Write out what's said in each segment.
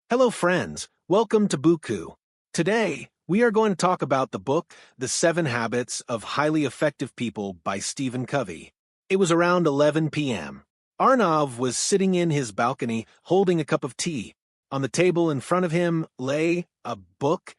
Hello, friends. Welcome to Bookku. Today, we are going to talk about the book, The 7 Habits of Highly Effective People by Stephen Covey. It was around 11 p.m. Arnav was sitting in his balcony holding a cup of tea. On the table in front of him lay a book,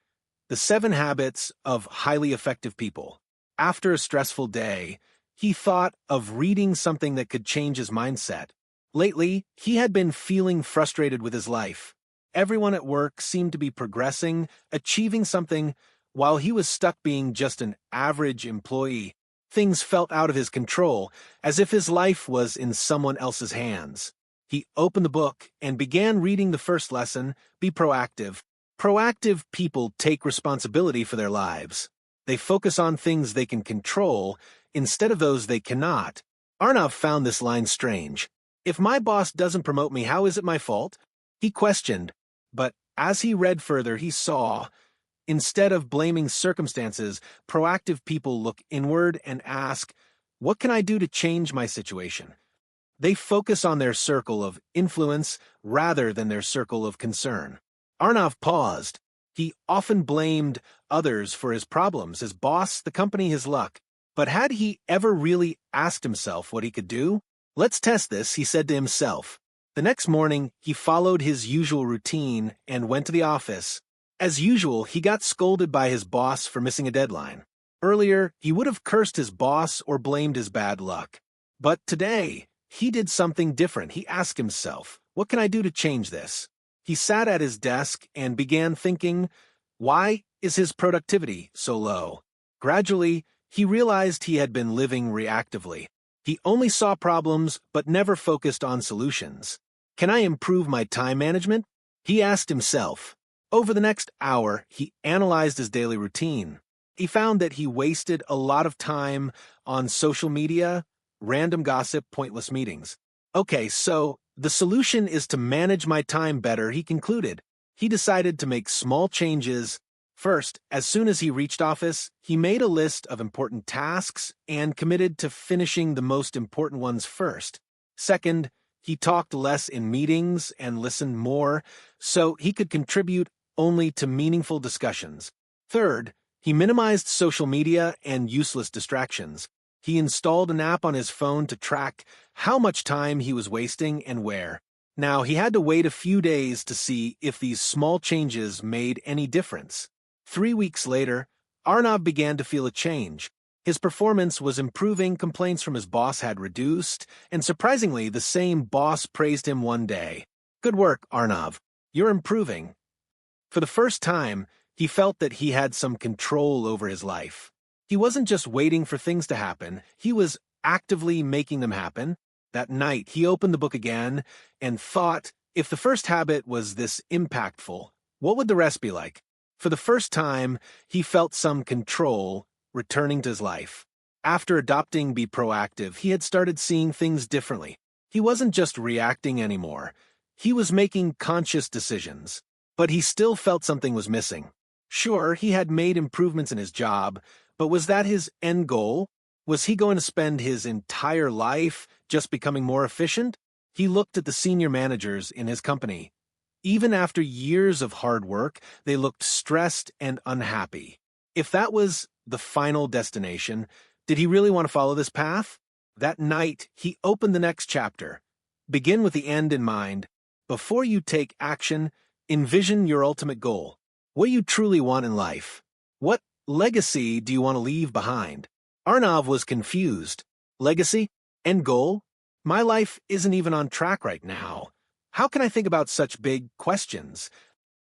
The 7 Habits of Highly Effective People. After a stressful day, he thought of reading something that could change his mindset. Lately, he had been feeling frustrated with his life. Everyone at work seemed to be progressing, achieving something, while he was stuck being just an average employee. Things felt out of his control, as if his life was in someone else's hands. He opened the book and began reading the first lesson, Be Proactive. Proactive people take responsibility for their lives. They focus on things they can control instead of those they cannot. Arnav found this line strange. If my boss doesn't promote me, how is it my fault? He questioned. But as he read further, he saw, instead of blaming circumstances, proactive people look inward and ask, what can I do to change my situation? They focus on their circle of influence rather than their circle of concern. Arnav paused. He often blamed others for his problems, his boss, the company, his luck. But had he ever really asked himself what he could do? Let's test this, he said to himself. The next morning, he followed his usual routine and went to the office. As usual, he got scolded by his boss for missing a deadline. Earlier, he would have cursed his boss or blamed his bad luck. But today, he did something different. He asked himself, what can I do to change this? He sat at his desk and began thinking, why is his productivity so low? Gradually, he realized he had been living reactively. He only saw problems but never focused on solutions. Can I improve my time management? He asked himself. Over the next hour, he analyzed his daily routine. He found that he wasted a lot of time on social media, random gossip, pointless meetings. Okay, so the solution is to manage my time better, he concluded. He decided to make small changes. First, as soon as he reached office, he made a list of important tasks and committed to finishing the most important ones first. Second, he talked less in meetings and listened more, so he could contribute only to meaningful discussions. Third, he minimized social media and useless distractions. He installed an app on his phone to track how much time he was wasting and where. Now, he had to wait a few days to see if these small changes made any difference. 3 weeks later, Arnav began to feel a change. His performance was improving, complaints from his boss had reduced, and surprisingly, the same boss praised him one day. Good work, Arnav. You're improving. For the first time, he felt that he had some control over his life. He wasn't just waiting for things to happen, he was actively making them happen. That night, he opened the book again and thought, if the first habit was this impactful, what would the rest be like? For the first time, he felt some control returning to his life. After adopting Be Proactive, he had started seeing things differently. He wasn't just reacting anymore. He was making conscious decisions. But he still felt something was missing. Sure, he had made improvements in his job, but was that his end goal? Was he going to spend his entire life just becoming more efficient? He looked at the senior managers in his company. Even after years of hard work, they looked stressed and unhappy. If that was the final destination, did he really want to follow this path? That night, he opened the next chapter. Begin with the end in mind. Before you take action, envision your ultimate goal. What do you truly want in life? What legacy do you want to leave behind? Arnav was confused. Legacy? End goal? My life isn't even on track right now. How can I think about such big questions?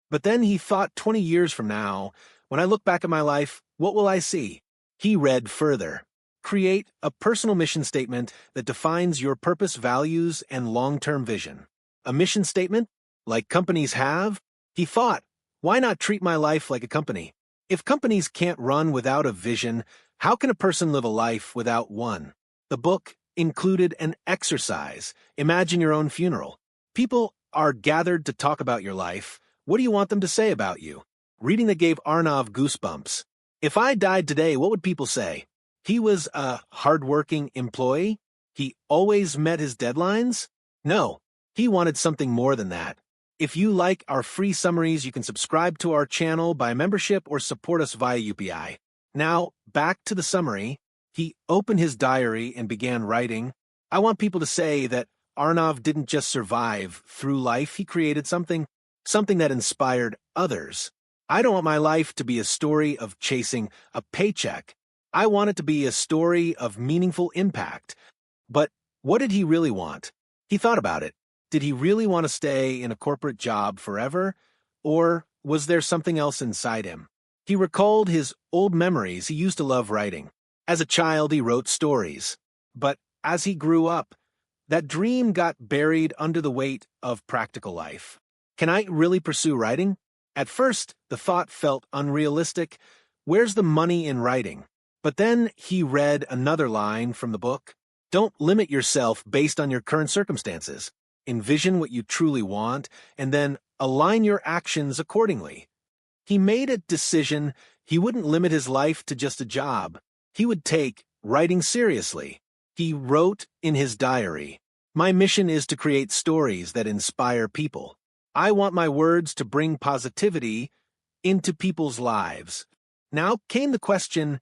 But then he thought 20 years from now, when I look back at my life, what will I see? He read further. Create a personal mission statement that defines your purpose, values, and long-term vision. A mission statement? Like companies have? He thought, why not treat my life like a company? If companies can't run without a vision, how can a person live a life without one? The book included an exercise. Imagine your own funeral. People are gathered to talk about your life. What do you want them to say about you? Reading that gave Arnav goosebumps. If I died today, what would people say? He was a hardworking employee? He always met his deadlines? No, he wanted something more than that. If you like our free summaries, you can subscribe to our channel by membership or support us via UPI. Now, back to the summary. He opened his diary and began writing. I want people to say that Arnav didn't just survive through life, he created something that inspired others. I don't want my life to be a story of chasing a paycheck. I want it to be a story of meaningful impact. But what did he really want? He thought about it. Did he really want to stay in a corporate job forever? Or was there something else inside him? He recalled his old memories. He used to love writing. As a child, he wrote stories. But as he grew up, that dream got buried under the weight of practical life. Can I really pursue writing? At first, the thought felt unrealistic. Where's the money in writing? But then he read another line from the book. Don't limit yourself based on your current circumstances. Envision what you truly want, and then align your actions accordingly. He made a decision. He wouldn't limit his life to just a job. He would take writing seriously. He wrote in his diary, "My mission is to create stories that inspire people. I want my words to bring positivity into people's lives." Now came the question,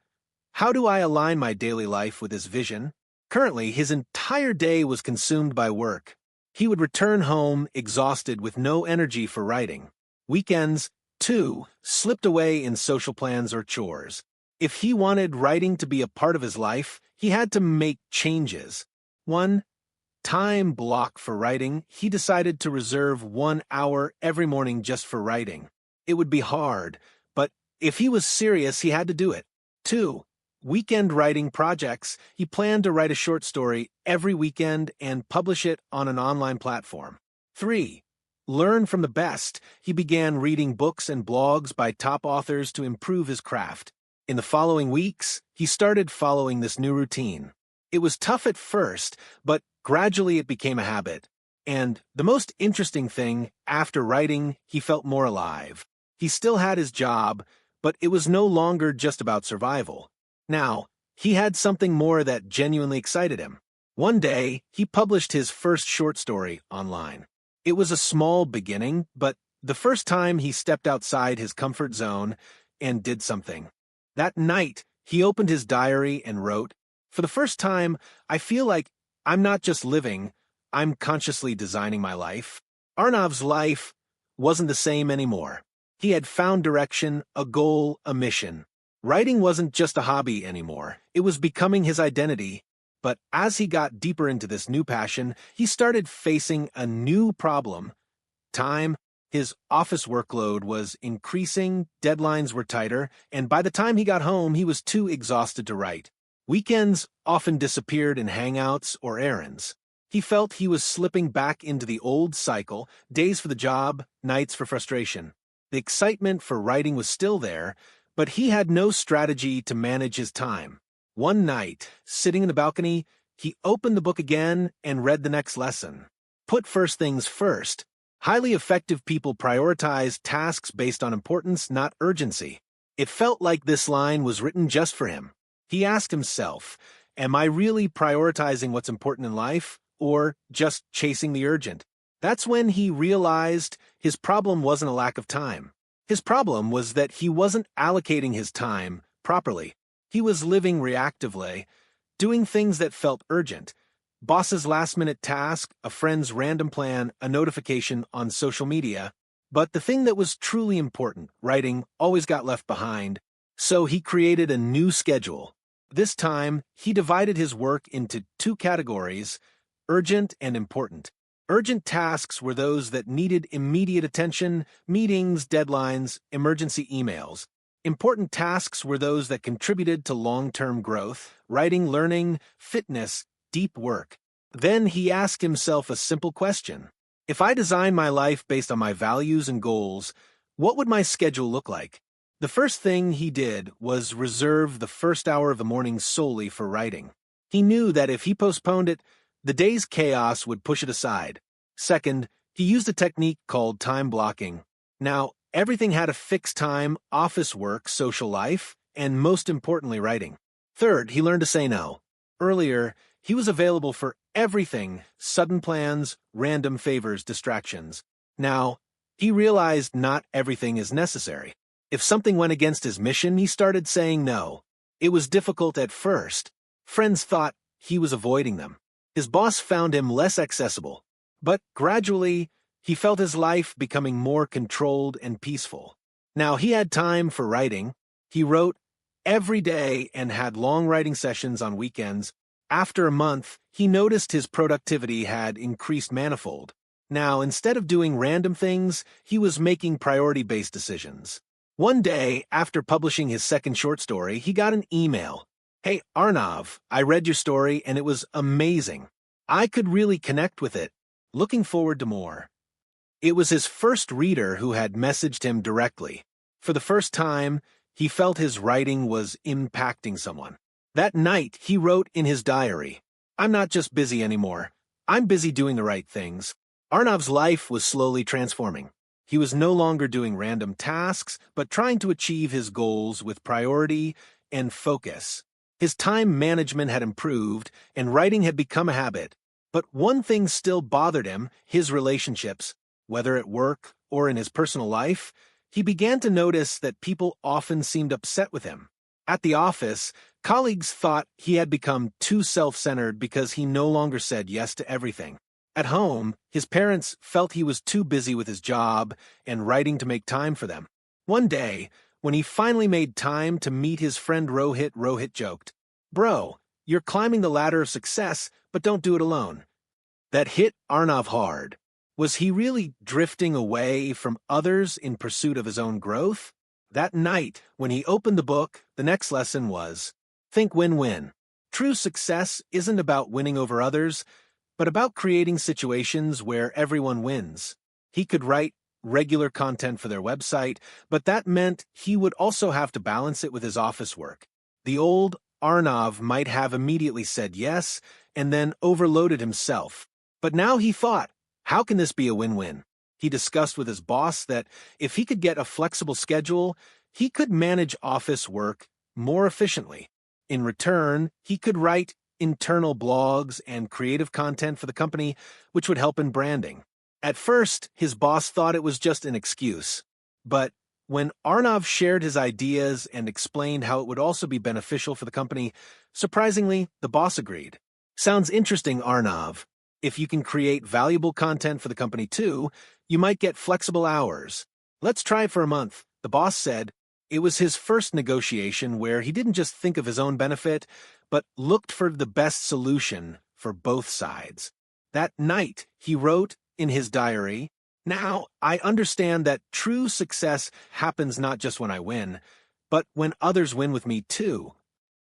how do I align my daily life with his vision? Currently, his entire day was consumed by work. He would return home exhausted with no energy for writing. Weekends, too, slipped away in social plans or chores. If he wanted writing to be a part of his life, he had to make changes. 1. Time block for writing. He decided to reserve 1 hour every morning just for writing. It would be hard, but if he was serious, he had to do it. 2. Weekend writing projects. He planned to write a short story every weekend and publish it on an online platform. 3. Learn from the best. He began reading books and blogs by top authors to improve his craft. In the following weeks, he started following this new routine. It was tough at first, but gradually it became a habit. And the most interesting thing, after writing, he felt more alive. He still had his job, but it was no longer just about survival. Now, he had something more that genuinely excited him. One day, he published his first short story online. It was a small beginning, but the first time he stepped outside his comfort zone and did something. That night, he opened his diary and wrote, "For the first time, I feel like I'm not just living, I'm consciously designing my life." Arnav's life wasn't the same anymore. He had found direction, a goal, a mission. Writing wasn't just a hobby anymore. It was becoming his identity. But as he got deeper into this new passion, he started facing a new problem. Time. His office workload was increasing, deadlines were tighter, and by the time he got home, he was too exhausted to write. Weekends often disappeared in hangouts or errands. He felt he was slipping back into the old cycle, days for the job, nights for frustration. The excitement for writing was still there, but he had no strategy to manage his time. One night, sitting in the balcony, he opened the book again and read the next lesson. Put first things first. Highly effective people prioritize tasks based on importance, not urgency. It felt like this line was written just for him. He asked himself, am I really prioritizing what's important in life, or just chasing the urgent? That's when he realized his problem wasn't a lack of time. His problem was that he wasn't allocating his time properly. He was living reactively, doing things that felt urgent. Boss's last-minute task, a friend's random plan, a notification on social media. But the thing that was truly important, writing, always got left behind. So he created a new schedule. This time, he divided his work into 2 categories, urgent and important. Urgent tasks were those that needed immediate attention, meetings, deadlines, emergency emails. Important tasks were those that contributed to long-term growth, writing, learning, fitness, deep work. Then he asked himself a simple question. If I design my life based on my values and goals, what would my schedule look like? The first thing he did was reserve the first hour of the morning solely for writing. He knew that if he postponed it, the day's chaos would push it aside. Second, he used a technique called time blocking. Now, everything had a fixed time, office work, social life, and most importantly, writing. Third, he learned to say no. Earlier, he was available for everything, sudden plans, random favors, distractions. Now, He realized not everything is necessary. If something went against his mission, he started saying no. It was difficult at first. Friends thought he was avoiding them. His boss found him less accessible. But gradually, he felt his life becoming more controlled and peaceful. Now he had time for writing. He wrote every day and had long writing sessions on weekends. After a month, he noticed his productivity had increased manifold. Now, instead of doing random things, he was making priority-based decisions. One day, after publishing his second short story, he got an email. "Hey, Arnav, I read your story and it was amazing. I could really connect with it. Looking forward to more." It was his first reader who had messaged him directly. For the first time, he felt his writing was impacting someone. That night, he wrote in his diary, "I'm not just busy anymore. I'm busy doing the right things." Arnav's life was slowly transforming. He was no longer doing random tasks, but trying to achieve his goals with priority and focus. His time management had improved, and writing had become a habit. But one thing still bothered him: his relationships. Whether at work or in his personal life, he began to notice that people often seemed upset with him. At the office, colleagues thought he had become too self-centered because he no longer said yes to everything. At home, his parents felt he was too busy with his job and writing to make time for them. One day, when he finally made time to meet his friend Rohit joked, "Bro, you're climbing the ladder of success, but don't do it alone." That hit Arnav hard. Was he really drifting away from others in pursuit of his own growth? That night, when he opened the book, the next lesson was, think win-win. True success isn't about winning over others, but about creating situations where everyone wins. He could write regular content for their website, but that meant he would also have to balance it with his office work. The old Arnav might have immediately said yes and then overloaded himself. But now he thought, how can this be a win-win? He discussed with his boss that if he could get a flexible schedule, he could manage office work more efficiently. In return, he could write internal blogs and creative content for the company, which would help in branding. At first, his boss thought it was just an excuse. But when Arnav shared his ideas and explained how it would also be beneficial for the company, surprisingly, the boss agreed. Sounds interesting, Arnav. If you can create valuable content for the company too, you might get flexible hours. Let's try it for a month, the boss said. It was his first negotiation where he didn't just think of his own benefit, but looked for the best solution for both sides. That night, he wrote in his diary, "Now, I understand that true success happens not just when I win, but when others win with me too."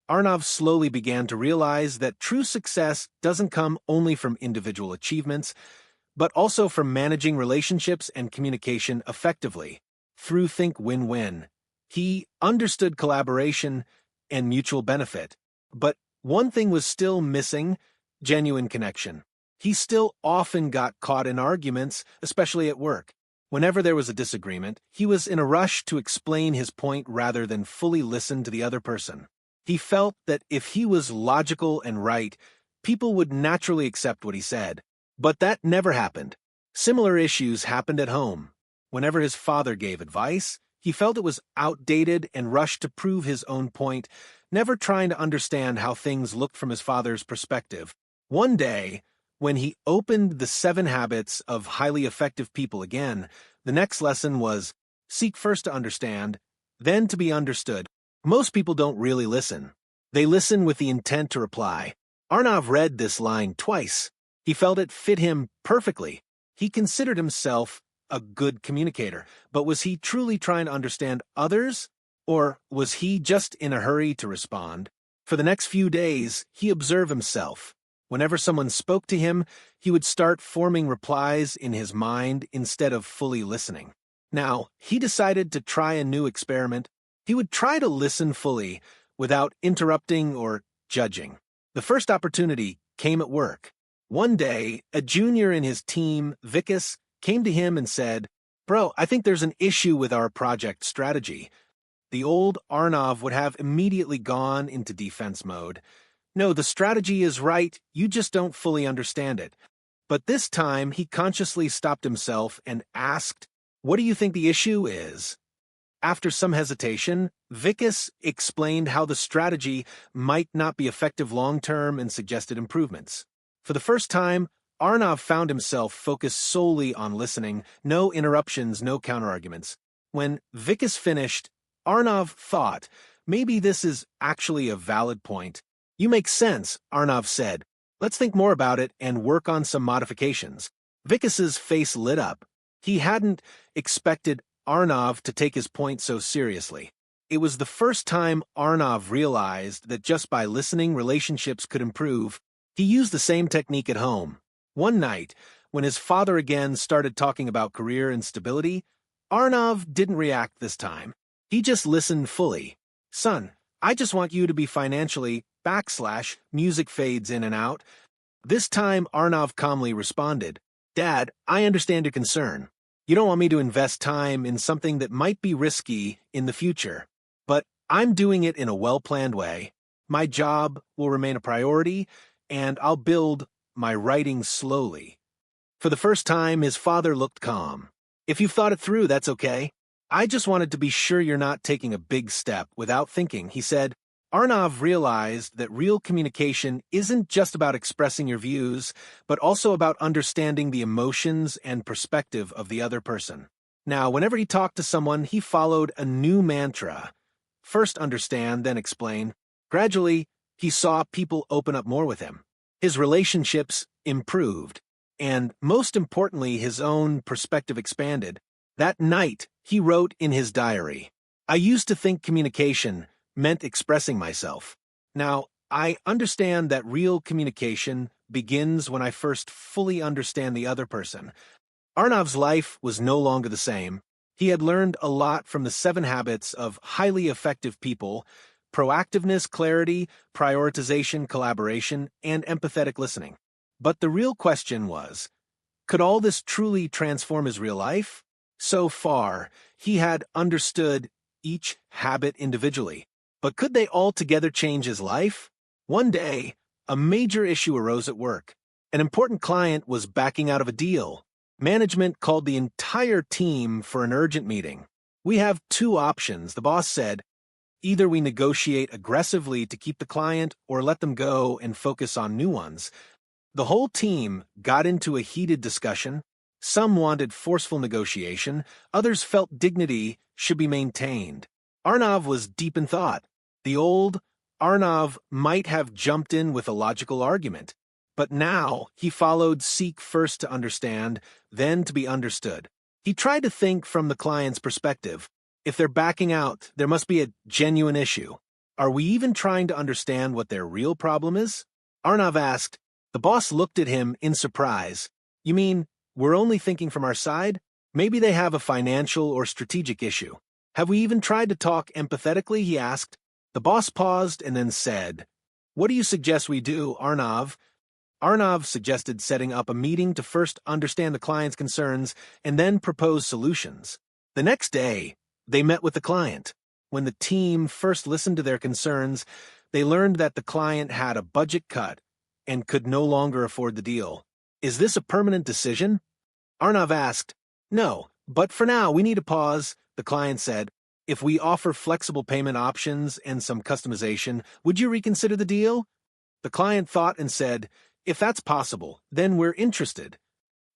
Arnav slowly began to realize that true success doesn't come only from individual achievements, but also from managing relationships and communication effectively. Through Think Win-Win, he understood collaboration and mutual benefit. But one thing was still missing: genuine connection. He still often got caught in arguments, especially at work. Whenever there was a disagreement, he was in a rush to explain his point rather than fully listen to the other person. He felt that if he was logical and right, people would naturally accept what he said. But that never happened. Similar issues happened at home. Whenever his father gave advice, he felt it was outdated and rushed to prove his own point, never trying to understand how things looked from his father's perspective. One day, when he opened the 7 Habits of Highly Effective People again, the next lesson was, seek first to understand, then to be understood. Most people don't really listen. They listen with the intent to reply. Arnav read this line twice. He felt it fit him perfectly. He considered himself a good communicator, but was he truly trying to understand others? Or was he just in a hurry to respond? For the next few days, he observed himself. Whenever someone spoke to him, he would start forming replies in his mind instead of fully listening. Now, he decided to try a new experiment. He would try to listen fully, without interrupting or judging. The first opportunity came at work. One day, a junior in his team, Vikas, came to him and said, "Bro, I think there's an issue with our project strategy." The old Arnav would have immediately gone into defense mode. "No, the strategy is right, you just don't fully understand it." But this time, he consciously stopped himself and asked, What do you think the issue is? After some hesitation, Vickis explained how the strategy might not be effective long-term and suggested improvements. For the first time, Arnav found himself focused solely on listening, no interruptions, no counterarguments. When Vickis finished, Arnav thought, maybe this is actually a valid point. You make sense, Arnav said. Let's think more about it and work on some modifications. Vickis's face lit up. He hadn't expected Arnav to take his point so seriously. It was the first time Arnav realized that just by listening, relationships could improve. He used the same technique at home. One night, when his father again started talking about career and stability, Arnav didn't react this time. He just listened fully. Son, I just want you to be financially / music fades in and out. This time, Arnav calmly responded, Dad, I understand your concern. You don't want me to invest time in something that might be risky in the future. But I'm doing it in a well-planned way. My job will remain a priority, and I'll build my writing slowly. For the first time, his father looked calm. If you've thought it through, that's okay. I just wanted to be sure you're not taking a big step without thinking, he said. Arnav realized that real communication isn't just about expressing your views, but also about understanding the emotions and perspective of the other person. Now, whenever he talked to someone, he followed a new mantra. First understand, then explain. Gradually, he saw people open up more with him. His relationships improved, and most importantly, his own perspective expanded. That night, he wrote in his diary, I used to think communication meant expressing myself. Now, I understand that real communication begins when I first fully understand the other person. Arnav's life was no longer the same. He had learned a lot from the 7 habits of highly effective people: proactiveness, clarity, prioritization, collaboration, and empathetic listening. But the real question was, could all this truly transform his real life? So far, he had understood each habit individually. But could they all together change his life? One day, a major issue arose at work. An important client was backing out of a deal. Management called the entire team for an urgent meeting. We have 2 options, the boss said. Either we negotiate aggressively to keep the client or let them go and focus on new ones. The whole team got into a heated discussion. Some wanted forceful negotiation, others felt dignity should be maintained. Arnav was deep in thought. The old Arnav might have jumped in with a logical argument, but now he followed seek first to understand, then to be understood. He tried to think from the client's perspective. If they're backing out, there must be a genuine issue. Are we even trying to understand what their real problem is? Arnav asked. The boss looked at him in surprise. You mean, we're only thinking from our side? Maybe they have a financial or strategic issue. Have we even tried to talk empathetically? He asked. The boss paused and then said, What do you suggest we do, Arnav? Arnav suggested setting up a meeting to first understand the client's concerns and then propose solutions. The next day, they met with the client. When the team first listened to their concerns, they learned that the client had a budget cut and could no longer afford the deal. Is this a permanent decision? Arnav asked. No, but for now, we need a pause, the client said. If we offer flexible payment options and some customization, would you reconsider the deal? The client thought and said, If that's possible, then we're interested.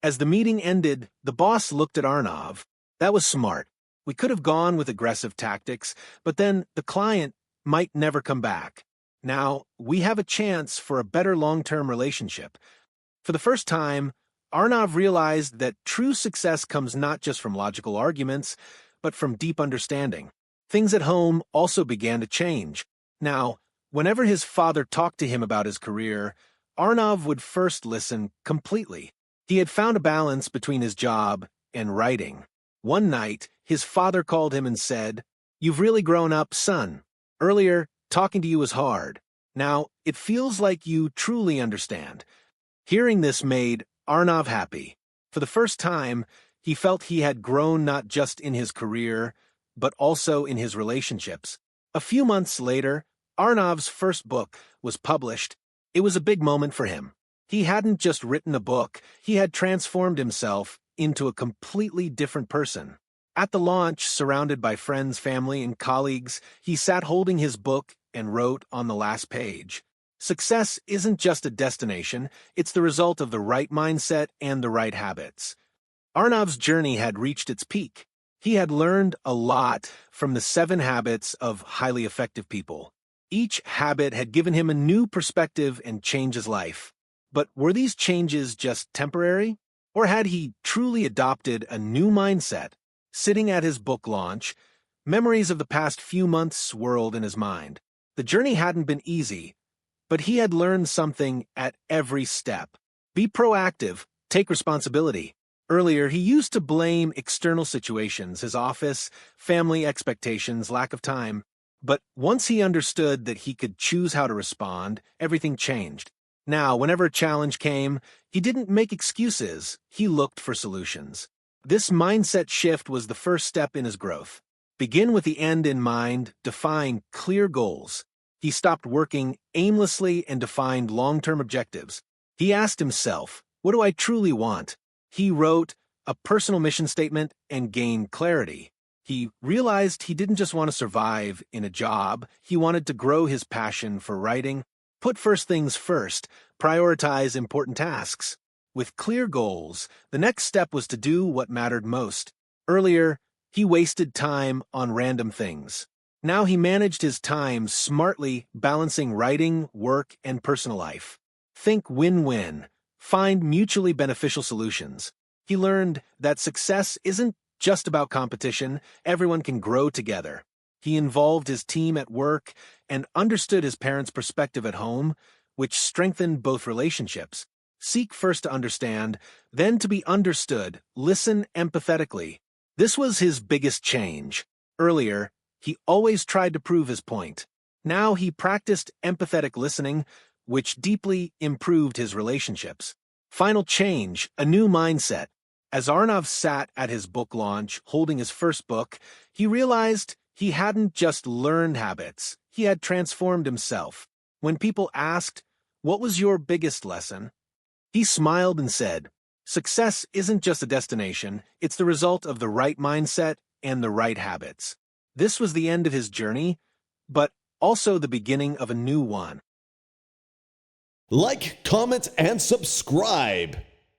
As the meeting ended, the boss looked at Arnav. That was smart. We could have gone with aggressive tactics, but then the client might never come back. Now, we have a chance for a better long-term relationship. For the first time, Arnav realized that true success comes not just from logical arguments, but from deep understanding. Things at home also began to change. Now, whenever his father talked to him about his career, Arnav would first listen completely. He had found a balance between his job and writing. One night, his father called him and said, You've really grown up, son. Earlier, talking to you was hard. Now, it feels like you truly understand. Hearing this made Arnav happy. For the first time, he felt he had grown not just in his career, but also in his relationships. A few months later, Arnav's first book was published. It was a big moment for him. He hadn't just written a book, he had transformed himself into a completely different person. At the launch, surrounded by friends, family, and colleagues, he sat holding his book and wrote on the last page. Success isn't just a destination, it's the result of the right mindset and the right habits. Arnav's journey had reached its peak. He had learned a lot from the 7 habits of highly effective people. Each habit had given him a new perspective and changed his life. But were these changes just temporary? Or had he truly adopted a new mindset? Sitting at his book launch, memories of the past few months swirled in his mind. The journey hadn't been easy, but he had learned something at every step. Be proactive, take responsibility. Earlier, he used to blame external situations, his office, family expectations, lack of time. But once he understood that he could choose how to respond, everything changed. Now, whenever a challenge came, he didn't make excuses, he looked for solutions. This mindset shift was the first step in his growth. Begin with the end in mind, define clear goals. He stopped working aimlessly and defined long-term objectives. He asked himself, what do I truly want? He wrote a personal mission statement and gained clarity. He realized he didn't just want to survive in a job, he wanted to grow his passion for writing. Put first things first, prioritize important tasks. With clear goals, the next step was to do what mattered most. Earlier, he wasted time on random things. Now he managed his time smartly, balancing writing, work, and personal life. Think win-win. Find mutually beneficial solutions. He learned that success isn't just about competition, everyone can grow together. He involved his team at work and understood his parents' perspective at home, which strengthened both relationships. Seek first to understand, then to be understood. Listen empathetically. This was his biggest change. Earlier, he always tried to prove his point. Now he practiced empathetic listening, which deeply improved his relationships. Final change, a new mindset. As Arnav sat at his book launch, holding his first book, he realized he hadn't just learned habits, he had transformed himself. When people asked, "What was your biggest lesson?" he smiled and said, "Success isn't just a destination, it's the result of the right mindset and the right habits." This was the end of his journey, but also the beginning of a new one. Like, comment, and subscribe.